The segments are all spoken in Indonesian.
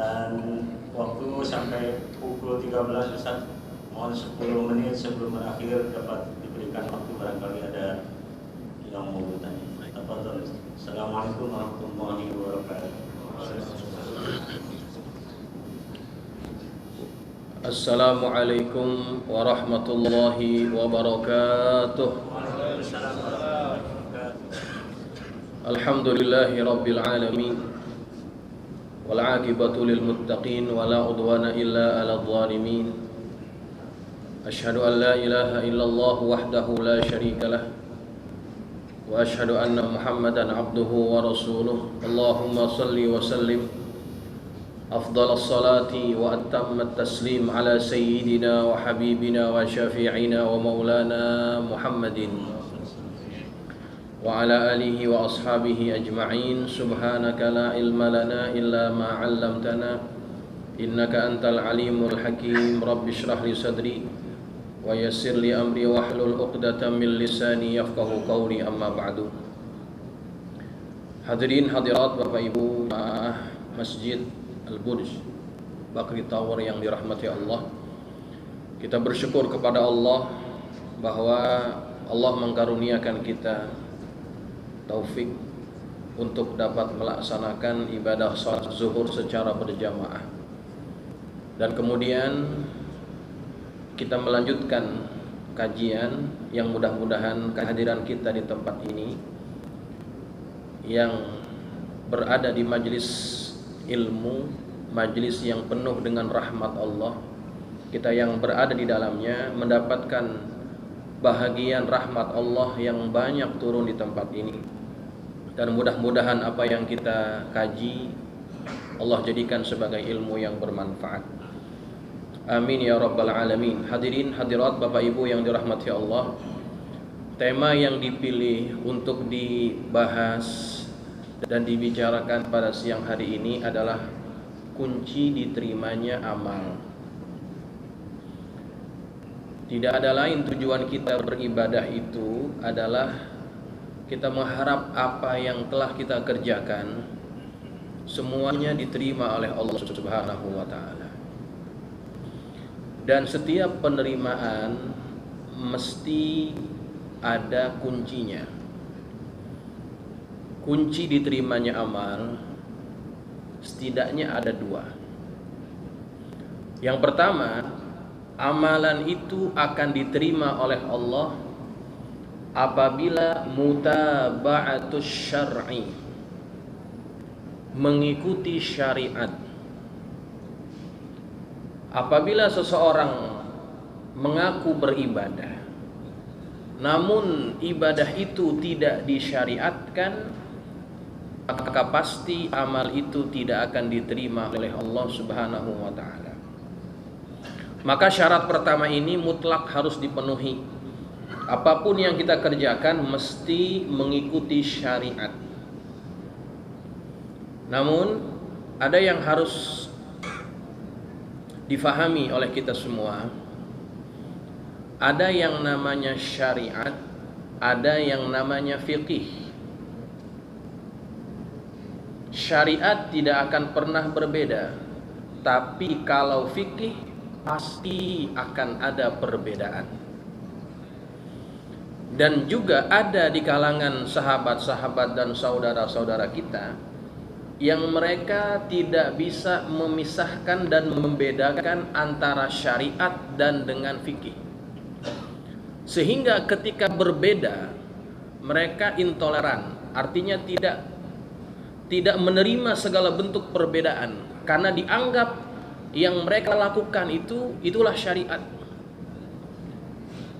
Dan waktu sampai pukul 13 Ustaz. Mohon 10 menit sebelum berakhir dapat diberikan waktu, barangkali ada yang mau bertanya. Tafadhol. Assalamualaikum warahmatullahi wabarakatuh. Assalamualaikum warahmatullahi wabarakatuh. Alhamdulillahi rabbil alamin. Wal 'aqibatu lil muttaqin wa la 'udwana illa 'alal zalimin. Asyhadu an la ilaha illallah wahdahu la syarika lah. Wa asyhadu anna Muhammadan 'abduhu wa rasuluh. Allahumma shalli wa sallim أفضل الصلاة وأتم التسليم على سيدنا وحبيبنا وشفيعنا ومولانا محمد وعلى آله وأصحابه أجمعين. سبحانك لا علم لنا إلا ما علمتنا إنك أنت العليم الحكيم. رب اشرح لي صدري ويسر لي أمري واحلل عقدة من لساني يفقهوا قولي. أما بعد. Hadirin hadirat Bapak Ibu Masjid Al-Burj Bakri Tower yang dirahmati Allah, kita bersyukur kepada Allah bahwa Allah mengkaruniakan kita taufik untuk dapat melaksanakan ibadah salat zuhur secara berjamaah, dan kemudian kita melanjutkan kajian yang mudah-mudahan kehadiran kita di tempat ini yang berada di majelis ilmu, majelis yang penuh dengan rahmat Allah, kita yang berada di dalamnya mendapatkan bahagian rahmat Allah yang banyak turun di tempat ini. Dan mudah-mudahan apa yang kita kaji Allah jadikan sebagai ilmu yang bermanfaat. Amin ya rabbal alamin. Hadirin hadirat Bapak Ibu yang dirahmati Allah, tema yang dipilih untuk dibahas dan dibicarakan pada siang hari ini adalah kunci diterimanya amal. Tidak ada lain tujuan kita beribadah itu adalah kita mengharap apa yang telah kita kerjakan semuanya diterima oleh Allah Subhanahu wa taala. Dan setiap penerimaan mesti ada kuncinya. Kunci diterimanya amal setidaknya ada dua. Yang pertama, amalan itu akan diterima oleh Allah apabila mutaba'atus syar'i, mengikuti syariat. Apabila seseorang mengaku beribadah namun ibadah itu tidak disyariatkan, maka pasti amal itu tidak akan diterima oleh Allah Subhanahu wa taala. Maka syarat pertama ini mutlak harus dipenuhi. Apapun yang kita kerjakan mesti mengikuti syariat. Namun ada yang harus difahami oleh kita semua. Ada yang namanya syariat, ada yang namanya fiqih. Syariat tidak akan pernah berbeda, tapi kalau fikih pasti akan ada perbedaan. Dan juga ada di kalangan sahabat-sahabat dan saudara-saudara kita yang mereka tidak bisa memisahkan dan membedakan antara syariat dan dengan fikih. Sehingga ketika berbeda mereka intoleran, artinya tidak menerima segala bentuk perbedaan karena dianggap yang mereka lakukan itulah syariat.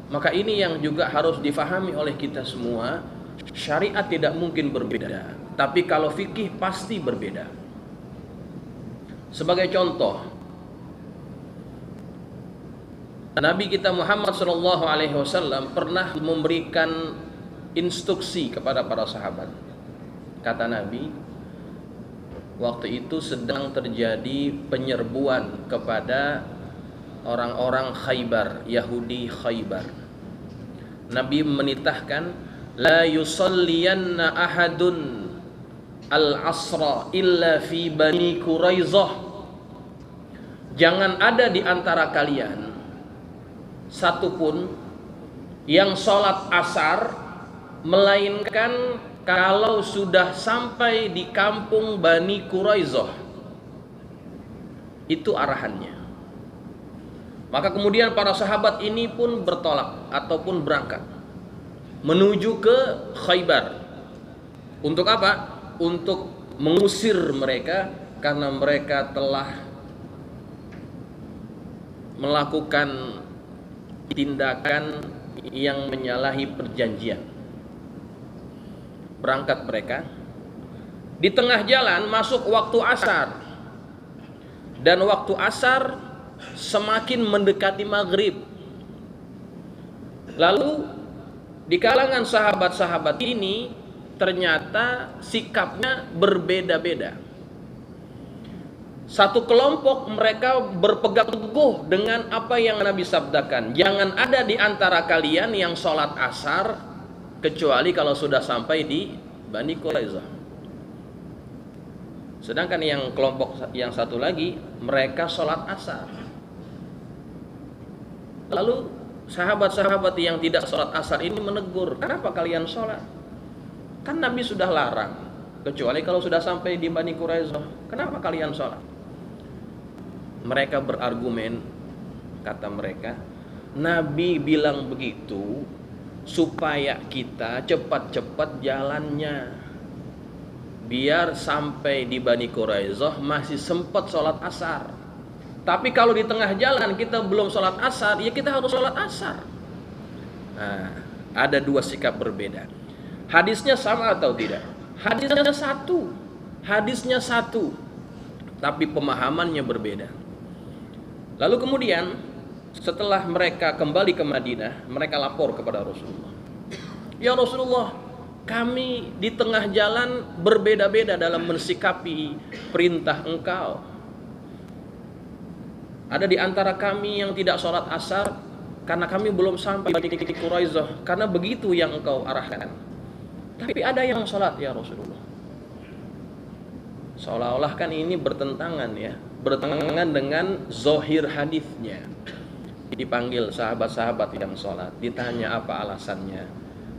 Maka ini yang juga harus difahami oleh kita semua. Syariat tidak mungkin berbeda, tapi kalau fikih pasti berbeda. Sebagai contoh, Nabi kita Muhammad SAW pernah memberikan instruksi kepada para sahabat. Kata Nabi, waktu itu sedang terjadi penyerbuan kepada orang-orang Khaybar, Yahudi Khaybar. Nabi menitahkan, la yusalliyanna ahadun al-asra illa fi bani Quraizah jangan ada di antara kalian satupun yang sholat asar melainkan kalau sudah sampai di kampung Bani Quraizoh. Itu arahannya. Maka kemudian para sahabat ini pun bertolak ataupun berangkat menuju ke Khaybar. Untuk apa? Untuk mengusir mereka karena mereka telah melakukan tindakan yang menyalahi perjanjian. Berangkat mereka, di tengah jalan masuk waktu asar, dan waktu asar semakin mendekati maghrib. Lalu di kalangan sahabat-sahabat ini ternyata sikapnya berbeda-beda. Satu kelompok mereka berpegang teguh dengan apa yang Nabi sabdakan, jangan ada di antara kalian yang sholat asar kecuali kalau sudah sampai di Bani Quraizoh. Sedangkan yang kelompok yang satu lagi, mereka sholat asar. Lalu sahabat-sahabat yang tidak sholat asar ini menegur, kenapa kalian sholat? Kan Nabi sudah larang, kecuali kalau sudah sampai di Bani Quraizoh, kenapa kalian sholat? Mereka berargumen, kata mereka, Nabi bilang begitu supaya kita cepat-cepat jalannya, biar sampai di Bani Quraizoh masih sempat sholat asar. Tapi kalau di tengah jalan kita belum sholat asar, ya kita harus sholat asar. Nah, ada dua sikap berbeda. Hadisnya sama atau tidak? Hadisnya satu, tapi pemahamannya berbeda. Lalu kemudian setelah mereka kembali ke Madinah, mereka lapor kepada Rasulullah. Ya Rasulullah, kami di tengah jalan berbeda-beda dalam mensikapi perintah engkau. Ada di antara kami yang tidak sholat asar karena kami belum sampai di Quraizoh, karena begitu yang engkau arahkan. Tapi ada yang sholat ya Rasulullah. Seolah-olah kan ini bertentangan ya, bertentangan dengan zohir hadisnya. Dipanggil sahabat-sahabat yang sholat, ditanya apa alasannya.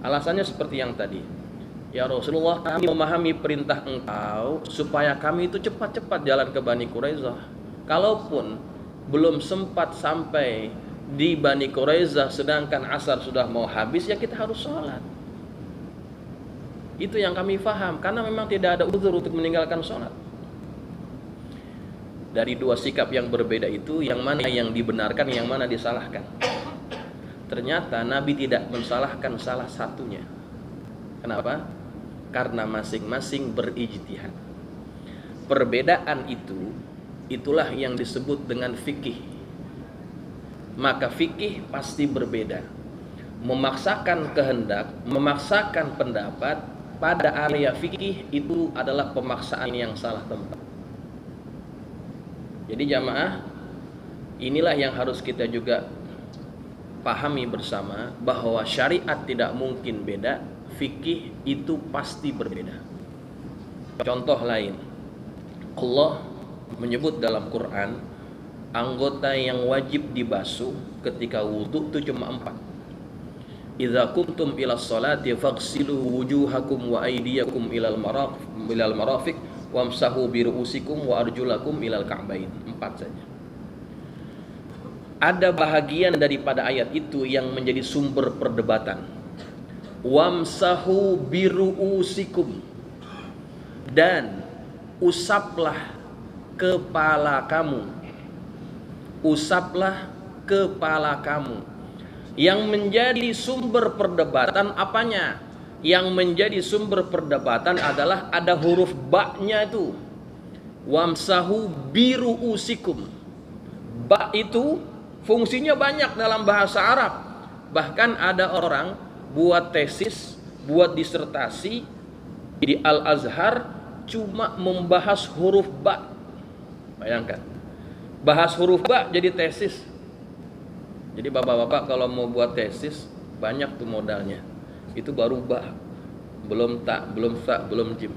Alasannya seperti yang tadi. Ya Rasulullah, kami memahami perintah engkau supaya kami itu cepat-cepat jalan ke Bani Quraizoh. Kalaupun belum sempat sampai di Bani Quraizoh sedangkan asar sudah mau habis, ya kita harus sholat. Itu yang kami faham, karena memang tidak ada uzur untuk meninggalkan sholat. Dari dua sikap yang berbeda itu, yang mana yang dibenarkan, yang mana disalahkan? Ternyata Nabi tidak mensalahkan salah satunya. Kenapa? Karena masing-masing berijtihad. Perbedaan itu, itulah yang disebut dengan fikih. Maka fikih pasti berbeda. Memaksakan kehendak, memaksakan pendapat pada area fikih itu adalah pemaksaan yang salah tempat. Jadi jamaah, inilah yang harus kita juga pahami bersama, bahwa syariat tidak mungkin beda, fikih itu pasti berbeda. Contoh lain, Allah menyebut dalam Quran anggota yang wajib dibasuh ketika wudhu itu cuma 4. Idza kuntum ila sholati faghsilu wujuhakum wa aydiyakum ilal marafiq wamsahu bi ru'usikum wa arjulakum ilal ka'bain. 4 saja. Ada bahagian daripada ayat itu yang menjadi sumber perdebatan. Wamsahu bi ru'usikum, dan usaplah kepala kamu. Usaplah kepala kamu. Yang menjadi sumber perdebatan apanya? Yang menjadi sumber perdebatan adalah ada huruf ba-nya itu. Wamsahu biru usikum. Ba itu fungsinya banyak dalam bahasa Arab. Bahkan ada orang buat tesis, buat disertasi di Al-Azhar cuma membahas huruf ba. Bayangkan, bahas huruf ba jadi tesis. Jadi bapak-bapak kalau mau buat tesis, banyak tuh modalnya. Itu baru ba, belum tak, belum sa, belum jim.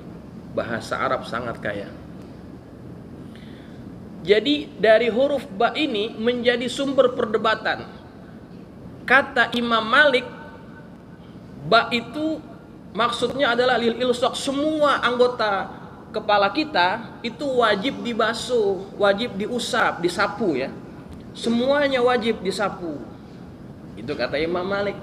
Bahasa Arab sangat kaya. Jadi dari huruf ba ini menjadi sumber perdebatan. Kata Imam Malik, ba itu maksudnya adalah lil ilsaq, semua anggota kepala kita itu wajib dibasuh, wajib diusap, disapu ya. Semuanya wajib disapu. Itu kata Imam Malik.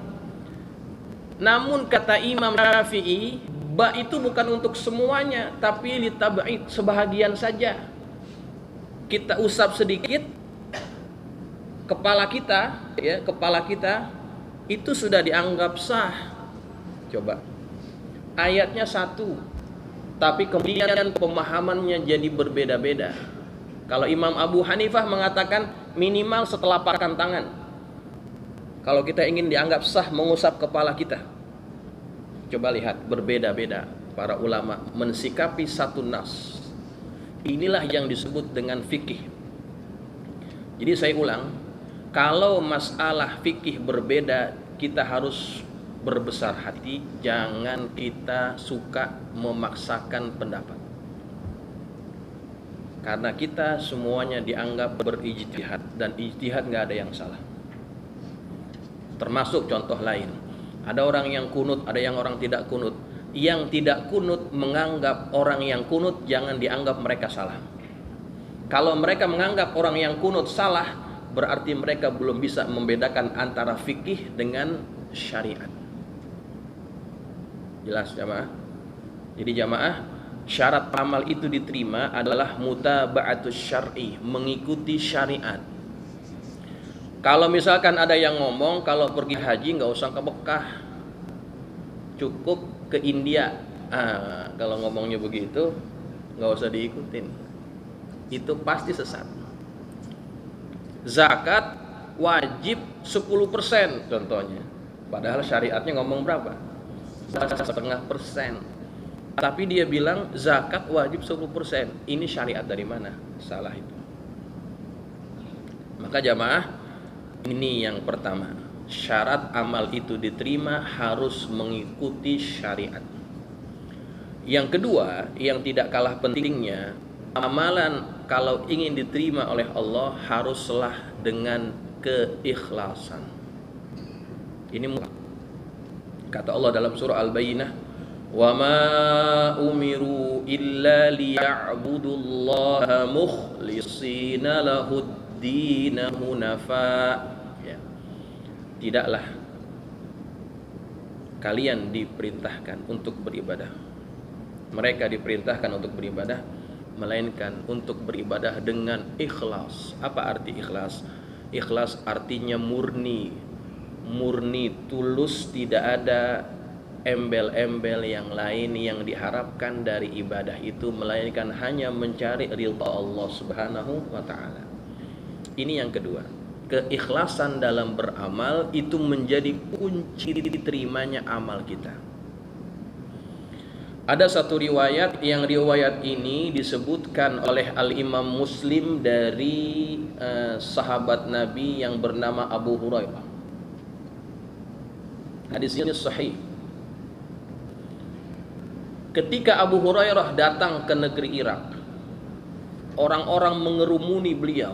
Namun kata Imam Syafi'i, ba itu bukan untuk semuanya, tapi litab'id, sebahagian saja. Kita usap sedikit kepala kita, ya, kepala kita itu sudah dianggap sah. Coba. Ayatnya satu, tapi kemudian pemahamannya jadi berbeda-beda. Kalau Imam Abu Hanifah mengatakan minimal setelapak tangan. Kalau kita ingin dianggap sah mengusap kepala kita. Coba lihat, berbeda-beda para ulama mensikapi satu nas. Inilah yang disebut dengan fikih. Jadi saya ulang, kalau masalah fikih berbeda, kita harus berbesar hati, jangan kita suka memaksakan pendapat. Karena kita semuanya dianggap berijtihad, dan ijtihad nggak ada yang salah. Termasuk contoh lain, ada orang yang kunut, ada yang orang tidak kunut. Yang tidak kunut menganggap orang yang kunut, jangan dianggap mereka salah. Kalau mereka menganggap orang yang kunut salah, berarti mereka belum bisa membedakan antara fikih dengan syariat. Jelas jamaah? Jadi jamaah, syarat amal itu diterima adalah mutaba'atus syar'i, mengikuti syariat. Kalau misalkan ada yang ngomong kalau pergi haji nggak usah ke Mekah, cukup ke India. Kalau ngomongnya begitu nggak usah diikutin. Itu pasti sesat. Zakat wajib 10% contohnya. Padahal syariatnya ngomong berapa? 1,5%. Tapi dia bilang zakat wajib 10%. Ini syariat dari mana? Salah itu. Maka jamaah, ini yang pertama. Syarat amal itu diterima harus mengikuti syariat. Yang kedua, yang tidak kalah pentingnya, amalan kalau ingin diterima oleh Allah haruslah dengan keikhlasan. Ini kata Allah dalam surah Al-Bayyinah, "Wa ma umiru illa liya'budullaha mukhlishina lahud-din hunafa." Ya. Tidaklah kalian diperintahkan untuk beribadah. Mereka diperintahkan untuk beribadah, melainkan untuk beribadah dengan ikhlas. Apa arti ikhlas? Ikhlas artinya murni, tulus, tidak ada embel-embel yang lain yang diharapkan dari ibadah itu, melainkan hanya mencari ridha Allah Subhanahu wa taala. Ini yang kedua. Keikhlasan dalam beramal itu menjadi kunci diterimanya amal kita. Ada satu riwayat, yang riwayat ini disebutkan oleh Al-Imam Muslim dari sahabat Nabi yang bernama Abu Hurairah. Hadis ini sahih. Ketika Abu Hurairah datang ke negeri Irak, orang-orang mengerumuni beliau.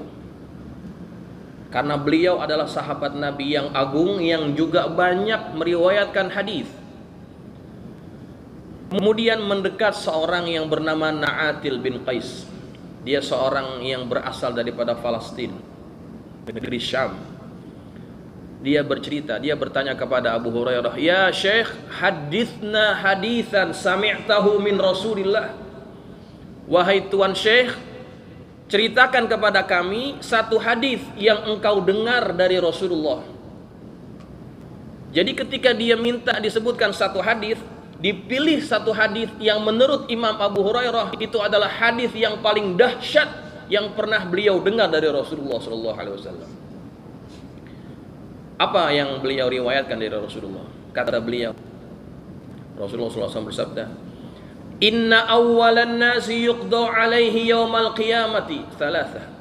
Karena beliau adalah sahabat Nabi yang agung, yang juga banyak meriwayatkan hadis. Kemudian mendekat seorang yang bernama Na'atil bin Qais. Dia seorang yang berasal daripada Palestina, negeri Syam. Dia bercerita, dia bertanya kepada Abu Hurairah, "Ya Syekh, hadithna hadithan sami'tahu min Rasulillah." Wahai Tuan Syekh, ceritakan kepada kami satu hadis yang engkau dengar dari Rasulullah. Jadi ketika dia minta disebutkan satu hadis, dipilih satu hadis yang menurut Imam Abu Hurairah itu adalah hadis yang paling dahsyat yang pernah beliau dengar dari Rasulullah SAW. Apa yang beliau riwayatkan dari Rasulullah? Kata beliau, Rasulullah SAW bersabda, "Inna awwalan nasi yuqda alaihi yawmal qiyamati thalathah."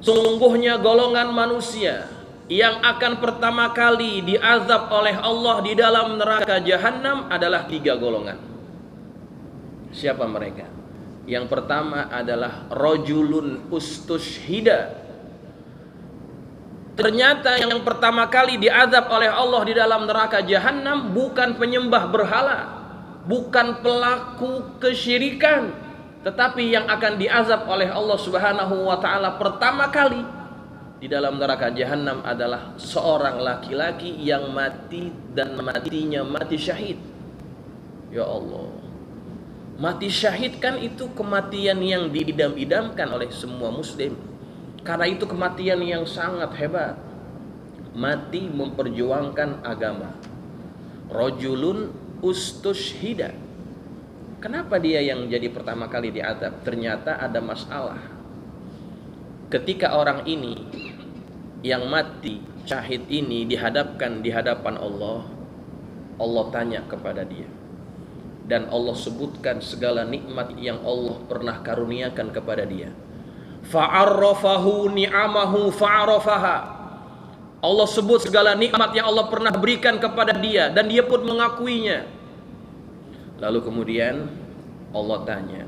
Sungguhnya golongan manusia yang akan pertama kali diazab oleh Allah di dalam neraka jahanam adalah 3 golongan. Siapa mereka? Yang pertama adalah rajulun ustushhida. Ternyata yang pertama kali diazab oleh Allah di dalam neraka jahanam bukan penyembah berhala, bukan pelaku kesyirikan, tetapi yang akan diazab oleh Allah Subhanahu wa taala pertama kali di dalam neraka jahanam adalah seorang laki-laki yang mati dan matinya mati syahid. Ya Allah. Mati syahid kan itu kematian yang diidam-idamkan oleh semua muslim. Karena itu kematian yang sangat hebat. Mati memperjuangkan agama. Rajulun ustushhida. Kenapa dia yang jadi pertama kali diazab? Ternyata ada masalah. Ketika orang ini yang mati syahid ini dihadapkan di hadapan Allah, Allah tanya kepada dia. Dan Allah sebutkan segala nikmat yang Allah pernah karuniakan kepada dia. Fa'arrafahu ni'amahu fa'arafaha. Allah sebut segala nikmat yang Allah pernah berikan kepada dia dan dia pun mengakuinya. Lalu kemudian Allah tanya,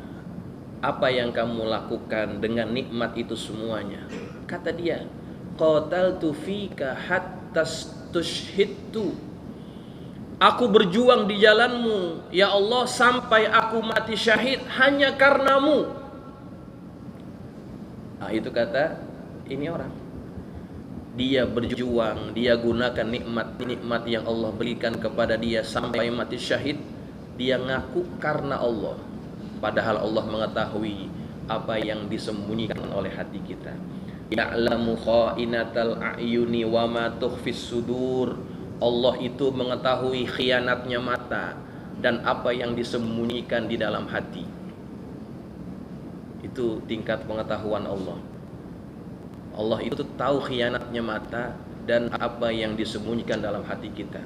apa yang kamu lakukan dengan nikmat itu semuanya? Kata dia, qataltu fika hatta stushhidtu. Aku berjuang di jalanmu ya Allah sampai aku mati syahid hanya karenamu. Nah, itu kata ini orang. Dia berjuang, dia gunakan nikmat-nikmat yang Allah berikan kepada dia sampai mati syahid. Dia ngaku karena Allah. Padahal Allah mengetahui apa yang disembunyikan oleh hati kita. Ya'lamu kha'inatal a'yuni wa ma tukhfis sudur. Allah itu mengetahui khianatnya mata dan apa yang disembunyikan di dalam hati. Itu tingkat pengetahuan Allah. Allah itu tahu khianatnya mata dan apa yang disembunyikan dalam hati kita.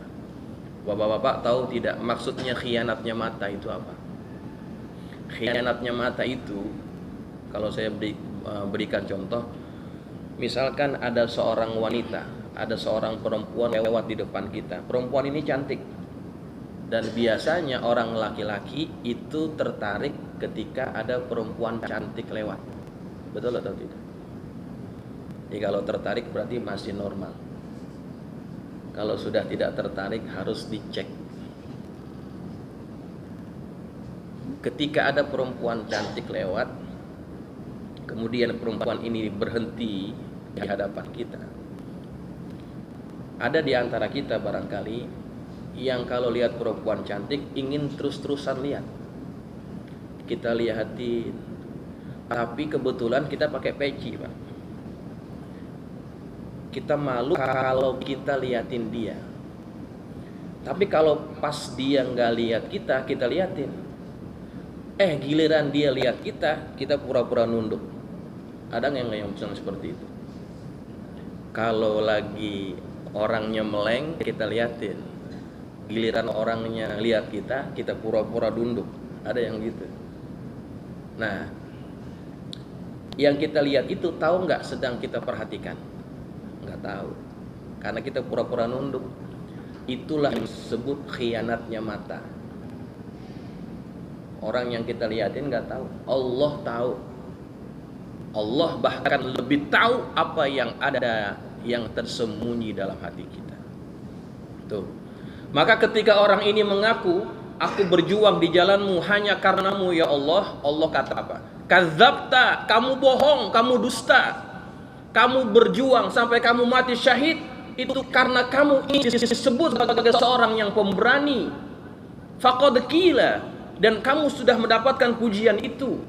Bapak-bapak tahu tidak maksudnya khianatnya mata itu apa? Khianatnya mata itu, kalau saya berikan contoh, misalkan ada seorang wanita, ada seorang perempuan lewat di depan kita. Perempuan ini cantik. Dan biasanya orang laki-laki itu tertarik ketika ada perempuan cantik lewat. Betul atau tidak? Jadi kalau tertarik berarti masih normal. Kalau sudah tidak tertarik harus dicek. Ketika ada perempuan cantik lewat, kemudian perempuan ini berhenti di hadapan kita. Ada di antara kita barangkali yang kalau lihat perempuan cantik ingin terus-terusan lihat. Kita lihatin. Tapi kebetulan kita pakai peci, Pak. Kita malu kalau kita liatin dia. Tapi kalau pas dia nggak lihat kita, kita liatin. Giliran dia lihat kita pura-pura nunduk. Ada nggak yang seperti itu? Kalau lagi orangnya meleng, kita liatin. Giliran orangnya lihat kita pura-pura nunduk. Ada yang gitu. Nah, yang kita lihat itu tahu nggak sedang kita perhatikan? Nggak tahu, karena kita pura-pura nunduk. Itulah yang disebut khianatnya mata. Orang yang kita lihatin nggak tahu, Allah tahu. Allah bahkan lebih tahu apa yang ada, yang tersembunyi dalam hati kita. Tuh. Maka ketika orang ini mengaku, aku berjuang di jalanmu hanya karenamu ya Allah, Allah kata apa? Kadzabta, kamu bohong, kamu dusta. Kamu berjuang sampai kamu mati syahid itu karena kamu ini disebut sebagai seorang yang pemberani. Faqad qila, dan kamu sudah mendapatkan pujian itu.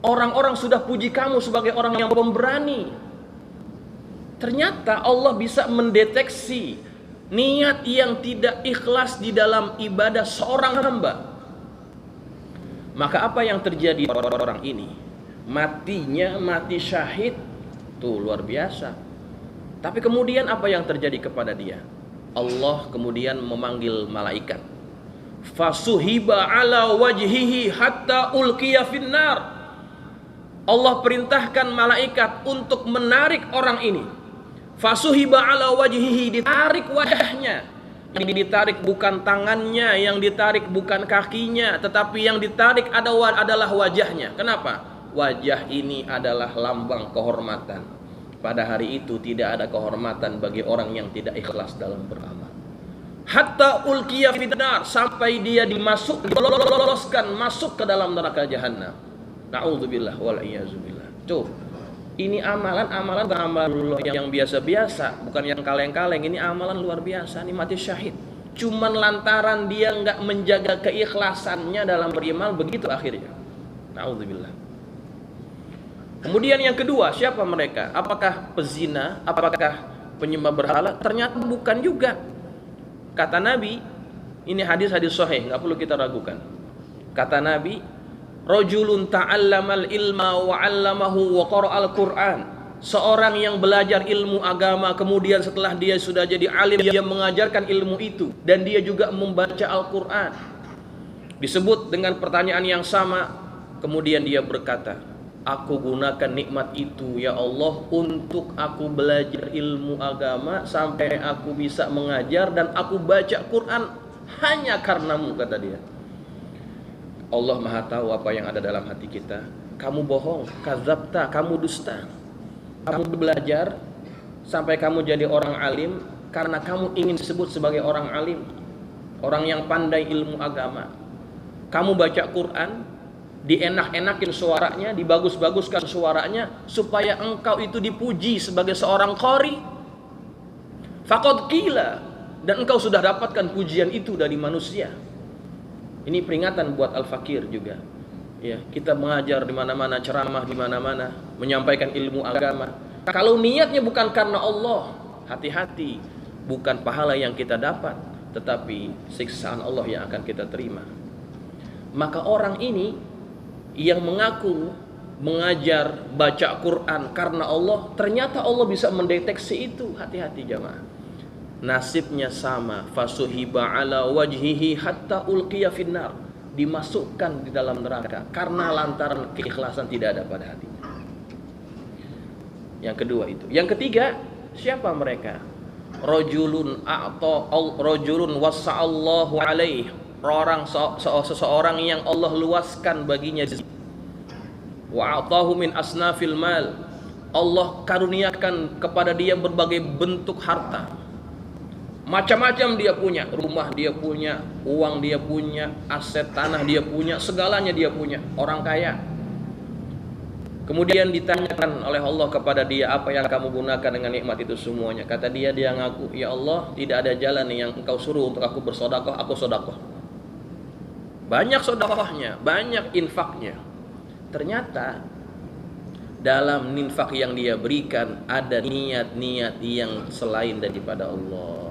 Orang-orang sudah puji kamu sebagai orang yang pemberani. Ternyata Allah bisa mendeteksi niat yang tidak ikhlas di dalam ibadah seorang hamba. Maka apa yang terjadi pada orang ini? Matinya mati syahid. Tuh luar biasa. Tapi kemudian apa yang terjadi kepada dia? Allah kemudian memanggil malaikat. Fasuhiba ala wajhihi hatta ulqiya finnar. Allah perintahkan malaikat untuk menarik orang ini. Fasuhiba ala wajhihi, ditarik wajahnya Yang ditarik bukan tangannya, yang ditarik bukan kakinya, tetapi yang ditarik adalah wajahnya. Kenapa? Wajah ini adalah lambang kehormatan. Pada hari itu tidak ada kehormatan bagi orang yang tidak ikhlas dalam beramal. Hatta ulqiya finnar, sampai dia diloloskan masuk ke dalam neraka jahanam. Na'udzubillah wal iyazubillah. Tuh, ini amalan bukan amalan yang biasa-biasa, bukan yang kaleng-kaleng. Ini amalan luar biasa, ini mati syahid. Cuman lantaran dia nggak menjaga keikhlasannya dalam beramal, begitu akhirnya. Na'udzubillah. Kemudian yang kedua, siapa mereka? Apakah pezina? Apakah penyembah berhala? Ternyata bukan juga. Kata Nabi, ini hadis-hadis sahih, nggak perlu kita ragukan. Kata Nabi, rajulun ta'allamal ilma wa 'allamahu wa qara'al Qur'an. Seorang yang belajar ilmu agama, kemudian setelah dia sudah jadi alim, dia mengajarkan ilmu itu, dan dia juga membaca Al-Qur'an. Disebut dengan pertanyaan yang sama, kemudian dia berkata, aku gunakan nikmat itu ya Allah untuk aku belajar ilmu agama sampai aku bisa mengajar dan aku baca Quran hanya karenamu, kata dia. Allah Maha tahu apa yang ada dalam hati kita. Kamu bohong, kadzabta, kamu dusta. Kamu belajar sampai kamu jadi orang alim karena kamu ingin disebut sebagai orang alim, orang yang pandai ilmu agama. Kamu baca Quran, dienak-enakin suaranya, dibagus-baguskan suaranya supaya engkau itu dipuji sebagai seorang qari. Faqad qila, dan engkau sudah dapatkan pujian itu dari manusia. Ini peringatan buat al-fakir juga. Ya, kita mengajar di mana-mana, ceramah di mana-mana, menyampaikan ilmu agama. Kalau niatnya bukan karena Allah, hati-hati, bukan pahala yang kita dapat, tetapi siksaan Allah yang akan kita terima. Maka orang ini yang mengaku mengajar baca Quran karena Allah, ternyata Allah bisa mendeteksi itu. Hati-hati jamaah. Nasibnya sama, fasuhiba ala wajhihi hatta ulqiya finnar, dimasukkan di dalam neraka karena lantaran keikhlasan tidak ada pada hati. Yang kedua itu. Yang ketiga, siapa mereka? Rajulun wasa'allahu alaih, seseorang yang Allah luaskan baginya wa atahu min asnafil mal, Allah karuniakan kepada dia berbagai bentuk harta. Macam-macam dia punya, rumah dia punya, uang dia punya, aset tanah dia punya, segalanya dia punya, orang kaya. Kemudian ditanyakan oleh Allah kepada dia, apa yang kamu gunakan dengan nikmat itu semuanya? Kata dia ngaku, ya Allah, tidak ada jalan yang engkau suruh untuk aku bersedekah, aku sedekah. Banyak sedekahnya, banyak infaknya. Ternyata dalam infak yang dia berikan ada niat-niat yang selain daripada Allah.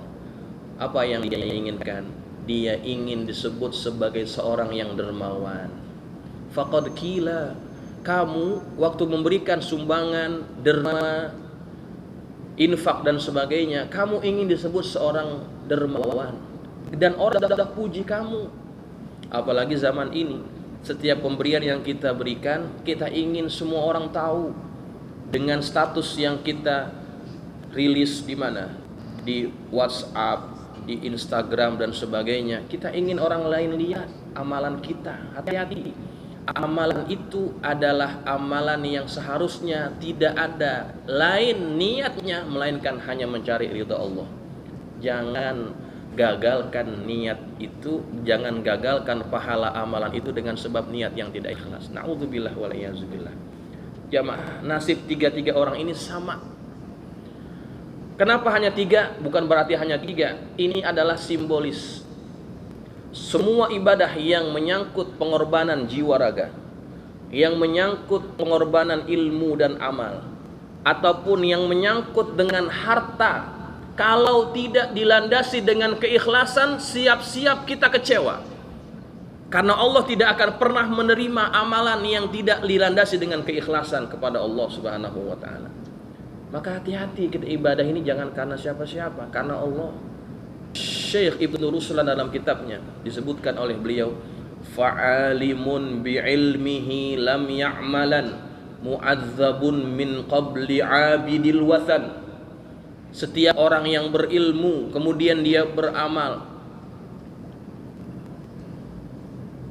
Apa yang dia inginkan? Dia ingin disebut sebagai seorang yang dermawan. Faqad qila, kamu waktu memberikan sumbangan, derma, infak dan sebagainya, kamu ingin disebut seorang dermawan, dan orang sudah puji kamu. Apalagi zaman ini, setiap pemberian yang kita berikan, kita ingin semua orang tahu. Dengan status yang kita rilis di mana? Di WhatsApp, di Instagram dan sebagainya. Kita ingin orang lain lihat amalan kita. Hati-hati. Amalan itu adalah amalan yang seharusnya tidak ada lain niatnya melainkan hanya mencari ridha Allah. Jangan gagalkan niat itu, jangan gagalkan pahala amalan itu dengan sebab niat yang tidak ikhlas. Na'udzubillah wal iyazubillah. Jamaah, nasib tiga orang ini sama. Kenapa hanya 3? Bukan berarti hanya 3. Ini adalah simbolis. Semua ibadah yang menyangkut pengorbanan jiwa raga, yang menyangkut pengorbanan ilmu dan amal, ataupun yang menyangkut dengan harta, kalau tidak dilandasi dengan keikhlasan, siap-siap kita kecewa. Karena Allah tidak akan pernah menerima amalan yang tidak dilandasi dengan keikhlasan kepada Allah Subhanahu wa taala. Maka hati-hati, kita ibadah ini jangan karena siapa-siapa, karena Allah. Syekh Ibnu Ruslan dalam kitabnya disebutkan oleh beliau, fa'alimun bi'ilmihi lam ya'malan mu'adzabun min qabli 'abidil wathan. Setiap orang yang berilmu kemudian dia beramal,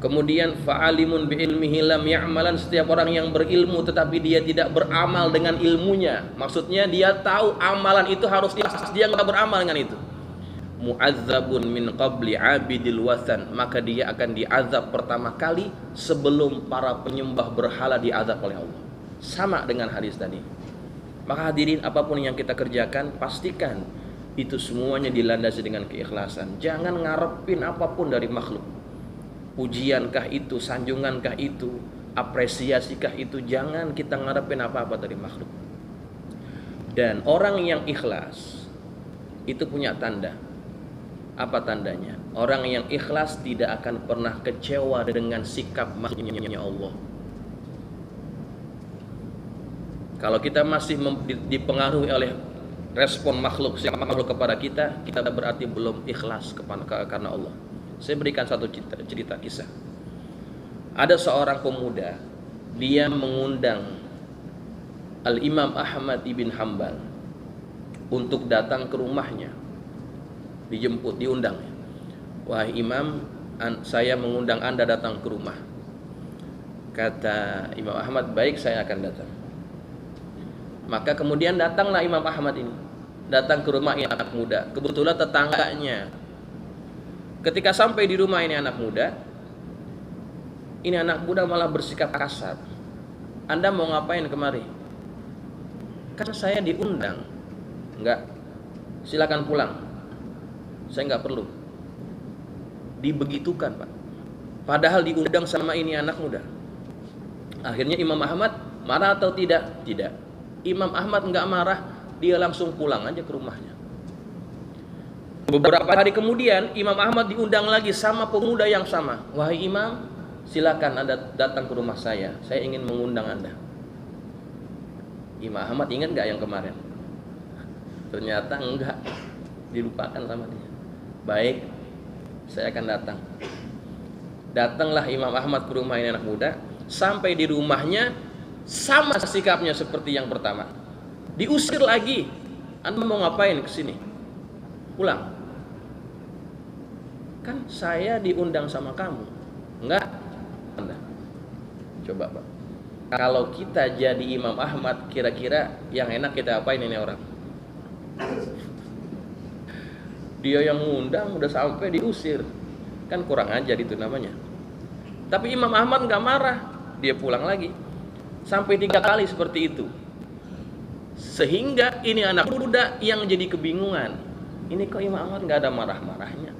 kemudian fa'alimun bi'ilmihi lam ya'malan, setiap orang yang berilmu tetapi dia tidak beramal dengan ilmunya, maksudnya dia tahu amalan itu harus dia nggak beramal dengan itu, mu'adzabun min qabli abidil wathan, maka dia akan diazab pertama kali sebelum para penyembah berhala diazab oleh Allah. Sama dengan hadis tadi. Maka hadirin, apapun yang kita kerjakan, pastikan itu semuanya dilandasi dengan keikhlasan. Jangan ngarepin apapun dari makhluk. Pujiankah itu, sanjungankah itu, apresiasikah itu, jangan kita ngarepin apa-apa dari makhluk. Dan orang yang ikhlas itu punya tanda. Apa tandanya? Orang yang ikhlas tidak akan pernah kecewa dengan sikap makhluknya Allah. Kalau kita masih dipengaruhi oleh respon makhluk, sikap makhluk kepada kita, kita berarti belum ikhlas karena Allah. Saya berikan satu cerita kisah. Ada seorang pemuda, dia mengundang Al-Imam Ahmad ibn Hanbal untuk datang ke rumahnya. Dijemput, diundang. Wahai Imam, saya mengundang Anda datang ke rumah. Kata Imam Ahmad, baik, saya akan datang. Maka kemudian datanglah Imam Ahmad ini, datang ke rumah ini anak muda, kebetulan tetangganya. Ketika sampai di rumah ini anak muda malah bersikap kasar. Anda mau ngapain kemari? Kan saya diundang. Enggak, silakan pulang, saya enggak perlu. Dibegitukan, Pak, padahal diundang sama ini anak muda. Akhirnya Imam Ahmad marah atau tidak? Tidak. Imam Ahmad enggak marah, dia langsung pulang aja ke rumahnya. Beberapa hari kemudian Imam Ahmad diundang lagi sama pemuda yang sama. Wahai Imam, silakan Anda datang ke rumah saya ingin mengundang Anda. Imam Ahmad ingat enggak yang kemarin? Ternyata enggak, dilupakan sama dia. Baik, saya akan datang. Datanglah Imam Ahmad ke rumah ini anak muda. Sampai di rumahnya sama sikapnya seperti yang pertama. Diusir lagi. Anda mau ngapain ke sini? Pulang. Kan saya diundang sama kamu. Enggak. Anda. Coba, Pak. Kalau kita jadi Imam Ahmad, kira-kira yang enak kita apain ini orang? Dia yang ngundang udah sampai diusir. Kan kurang ajar itu namanya. Tapi Imam Ahmad enggak marah. Dia pulang lagi. Sampai 3 kali seperti itu. Sehingga ini anak muda yang jadi kebingungan. Ini kok Imam Ahmad gak ada marah-marahnya?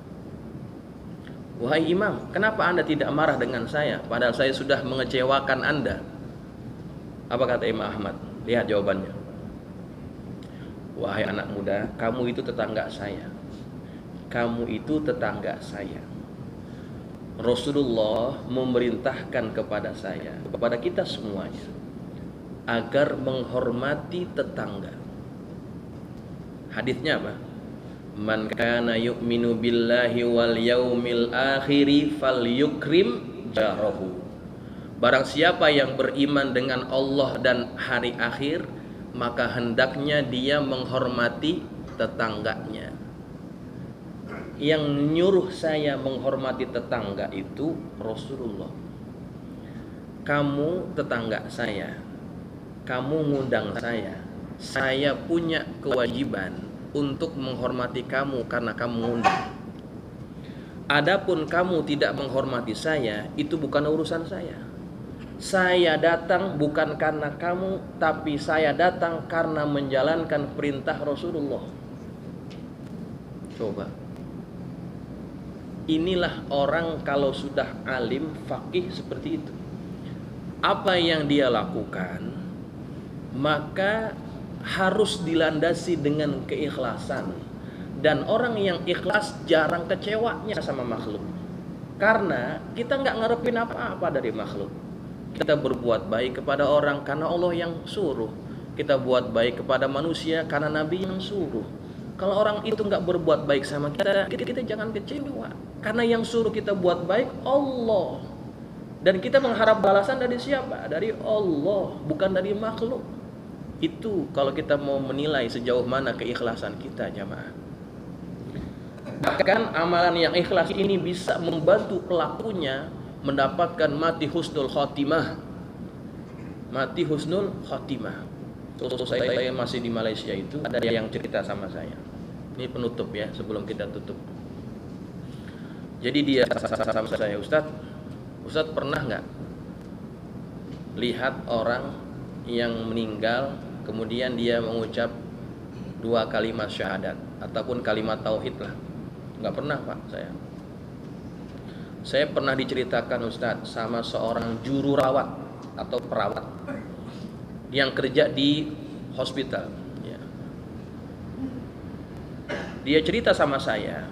Wahai Imam, kenapa Anda tidak marah dengan saya? Padahal saya sudah mengecewakan Anda. Apa kata Imam Ahmad? Lihat jawabannya. Wahai anak muda, kamu itu tetangga saya. Kamu itu tetangga saya. Rasulullah memerintahkan kepada saya, kepada kita semuanya, agar menghormati tetangga. Hadisnya apa? Man kana yu'minu billahi wal yaumil akhiri falyukrim jarahu. Barang siapa yang beriman dengan Allah dan hari akhir, maka hendaknya dia menghormati tetangganya. Yang nyuruh saya menghormati tetangga itu Rasulullah. Kamu tetangga saya, kamu ngundang saya punya kewajiban untuk menghormati kamu karena kamu ngundang. Adapun kamu tidak menghormati saya, itu bukan urusan saya. Saya datang bukan karena kamu, tapi saya datang karena menjalankan perintah Rasulullah. Coba. Inilah orang kalau sudah alim, faqih seperti itu. Apa yang dia lakukan, maka harus dilandasi dengan keikhlasan. Dan orang yang ikhlas jarang kecewanya sama makhluk. Karena kita nggak ngarepin apa-apa dari makhluk. Kita berbuat baik kepada orang karena Allah yang suruh. Kita buat baik kepada manusia karena Nabi yang suruh. Kalau orang itu nggak berbuat baik sama kita jangan kecewa. Karena yang suruh kita buat baik Allah. Dan kita mengharap balasan dari siapa? Dari Allah, bukan dari makhluk. Itu kalau kita mau menilai sejauh mana keikhlasan kita, jamaah. Bahkan amalan yang ikhlas ini bisa membantu pelakunya mendapatkan mati husnul khotimah. Mati husnul khotimah. Saya masih di Malaysia itu ada yang cerita sama saya. Ini penutup ya, sebelum kita tutup. Jadi dia sama saya, Ustadz pernah nggak lihat orang yang meninggal kemudian dia mengucap 2 kalimat syahadat ataupun kalimat tauhid lah? Nggak pernah, Pak, saya pernah diceritakan, Ustadz, sama seorang juru rawat atau perawat yang kerja di hospital ya. Dia cerita sama saya,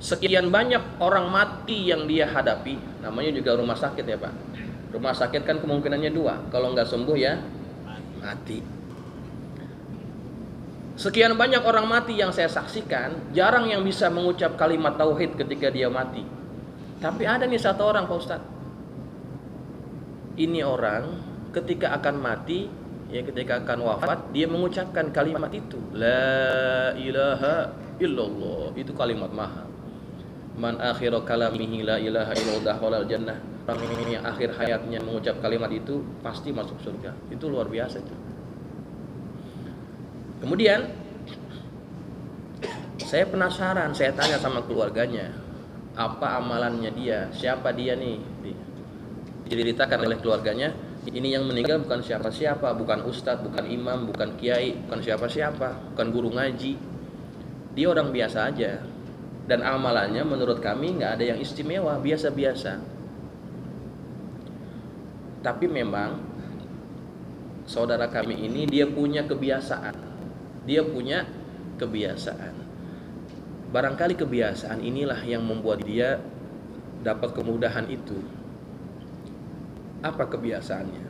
sekian banyak orang mati yang dia hadapi. Namanya juga rumah sakit ya, Pak. Rumah sakit kan kemungkinannya 2, kalau nggak sembuh ya mati. Sekian banyak orang mati yang saya saksikan, jarang yang bisa mengucap kalimat tauhid ketika dia mati. Tapi ada nih satu orang, Pak Ustadz. Ini orang ketika akan mati, ya ketika akan wafat, dia mengucapkan kalimat itu, la ilaha illallah. Itu kalimat mahal. Man akhiru kalamihi la ilaha illallah walal jannah. Orang yang akhir hayatnya mengucap kalimat itu pasti masuk surga. Itu luar biasa itu. Kemudian saya penasaran, saya tanya sama keluarganya, apa amalannya dia, siapa dia nih. Diceritakan oleh keluarganya, ini yang meninggal bukan siapa-siapa, bukan ustadz, bukan imam, bukan kiai, bukan siapa-siapa, bukan guru ngaji. Dia orang biasa aja. Dan amalannya menurut kami nggak ada yang istimewa, biasa-biasa. Tapi memang saudara kami ini dia punya kebiasaan. Barangkali kebiasaan inilah yang membuat dia dapat kemudahan itu. Apa kebiasaannya?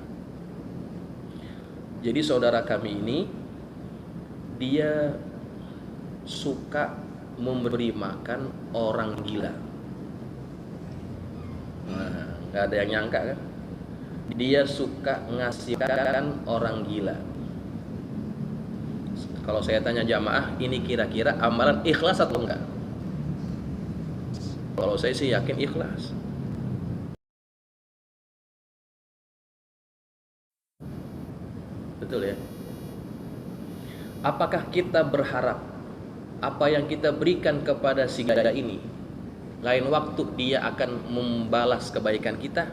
Jadi saudara kami ini dia suka memberi makan orang gila. Nah, gak ada yang nyangka kan? Dia suka ngasih makan orang gila. Kalau saya tanya jamaah, ini kira-kira amalan ikhlas atau enggak? Kalau saya sih yakin ikhlas. Betul ya? Apakah kita berharap apa yang kita berikan kepada si gada ini lain waktu dia akan membalas kebaikan kita?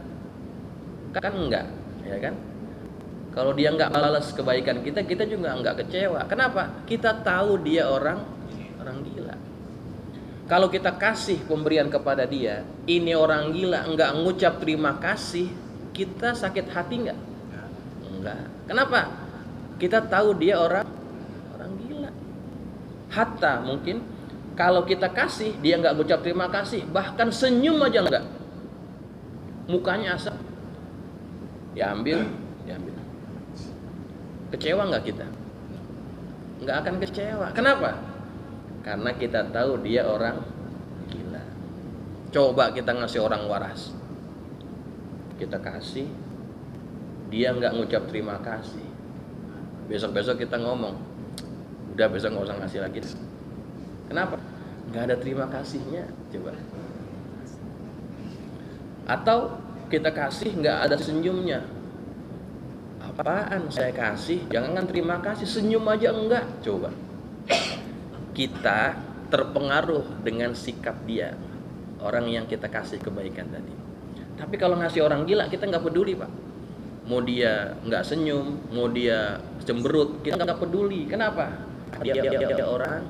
Kan enggak, ya kan? Kalau dia enggak balas kebaikan kita, kita juga enggak kecewa. Kenapa? Kita tahu dia orang gila. Kalau kita kasih pemberian kepada dia, ini orang gila, enggak ngucap terima kasih, kita sakit hati enggak? Enggak. Kenapa? Kita tahu dia orang gila. Hatta mungkin kalau kita kasih, dia enggak ngucap terima kasih, bahkan senyum aja enggak. Mukanya asap. Diambil. Kecewa nggak kita? Nggak akan kecewa. Kenapa? Karena kita tahu dia orang gila. Coba kita ngasih orang waras, kita kasih, dia nggak ngucap terima kasih. Besok-besok kita ngomong, udah besok nggak usah ngasih lagi. Kenapa? Nggak ada terima kasihnya. Coba. Atau kita kasih nggak ada senyumnya. Apaan saya kasih? Jangan terima kasih, senyum aja enggak. Coba. Kita terpengaruh dengan sikap dia, orang yang kita kasih kebaikan tadi. Tapi kalau ngasih orang gila, kita nggak peduli, Pak. Mau dia nggak senyum, mau dia cemberut, kita nggak peduli. Kenapa? Dia orang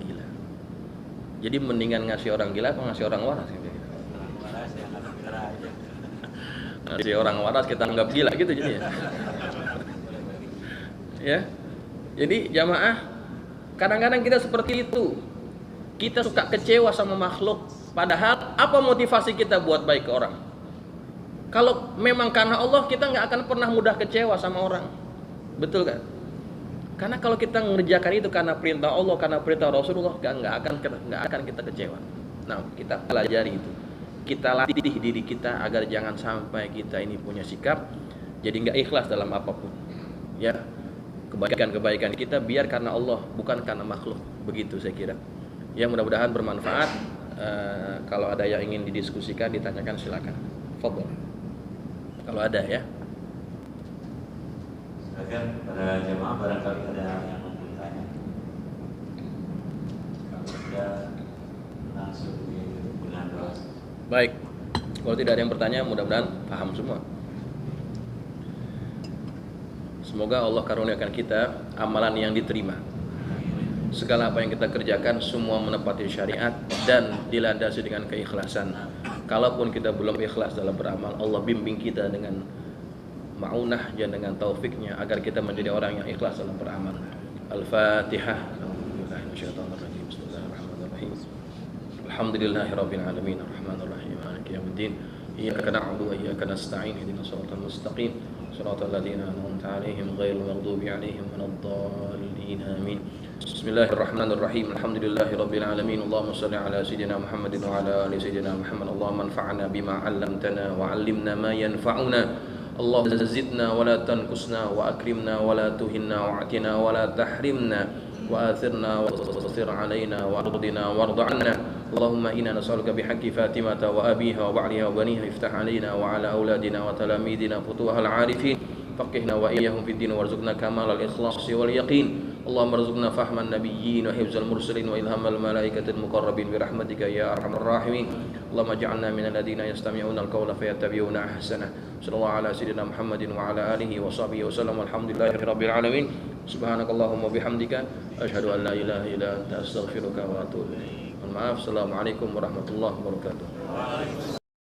gila. Jadi mendingan ngasih orang gila atau ngasih orang waras? Ngasih orang waras kita anggap gila gitu jadinya. Ya. Jadi jamaah, kadang-kadang kita seperti itu. Kita suka kecewa sama makhluk, padahal apa motivasi kita buat baik ke orang? Kalau memang karena Allah, kita nggak akan pernah mudah kecewa sama orang. Betul kan? Karena kalau kita mengerjakan itu karena perintah Allah, karena perintah Rasulullah, nggak akan kita kecewa. Nah, kita pelajari itu. Kita latih diri kita agar jangan sampai kita ini punya sikap jadi nggak ikhlas dalam apapun. Ya, kebaikan-kebaikan kita biar karena Allah, bukan karena makhluk. Begitu saya kira. Ya, mudah-mudahan bermanfaat. Kalau ada yang ingin didiskusikan, ditanyakan, silakan. Fadhol. Kalau ada ya. Silakan para jemaah, barangkali ada yang mau bertanya. Kalau tidak, langsung dengan doa. Baik. Kalau tidak ada yang bertanya, mudah-mudahan paham semua. Semoga Allah karuniakan kita amalan yang diterima. Segala apa yang kita kerjakan semua menepati syariat dan dilandasi dengan keikhlasan. Kalaupun kita belum ikhlas dalam beramal, Allah bimbing kita dengan ma'unah dan dengan taufiknya agar kita menjadi orang yang ikhlas dalam beramal. Al-Fatihah. Bismillahirrahmanirrahim. Alhamdulillahirabbil alamin, arrahmanirrahim, maliki yaumiddin. Iyyaka na'budu wa iyyaka nasta'in. Ihdinas siratal mustaqim. Siratal ladzina an'amta 'alaihim ghairil maghdubi 'alaihim waladdallin. Amin. Bismillahirrahmanirrahim. Alhamdulillahirabbil alamin. Allahumma shalli ala sayidina Muhammadin wa ala ali sayidina Muhammad. Allahumma anfa'na bima 'allamtana wa 'allimna ma yanfa'una. Allahumma zidna wa la tanqusna wa akrimna wa la tuhinna wa atina wa la tahrimna wa athirna wa tasir alaina wa ardina warda 'anna. Allahumma inna nas'aluka bihaqqi Fatimata wa abiha wa ba'liha wa baniha iftah alaina wa ala auladina wa talamidina futuhal 'arifin. Faqihna wa iyyahum fid din warzuqna kamalal ikhlas wal yaqin. Allahumma arzuqna fahman nabiyyin wa hifzal mursalin wa ilhamal malaikatil muqarrabin bi rahmatika ya arhamar rahimin. Allahumma ij'alna minal ladzina yastami'una al-qawla fayattabi'una ahsanah. Sallallahu ala sayyidina Muhammadin wa ala alihi wa sahbihi wa sallam. Alhamdulillahirabbil alamin. Subhanakallahumma bihamdika asyhadu an la ilaha illa anta astaghfiruka wa atubu ilaik. Maaf. Assalamualaikum warahmatullahi wabarakatuh.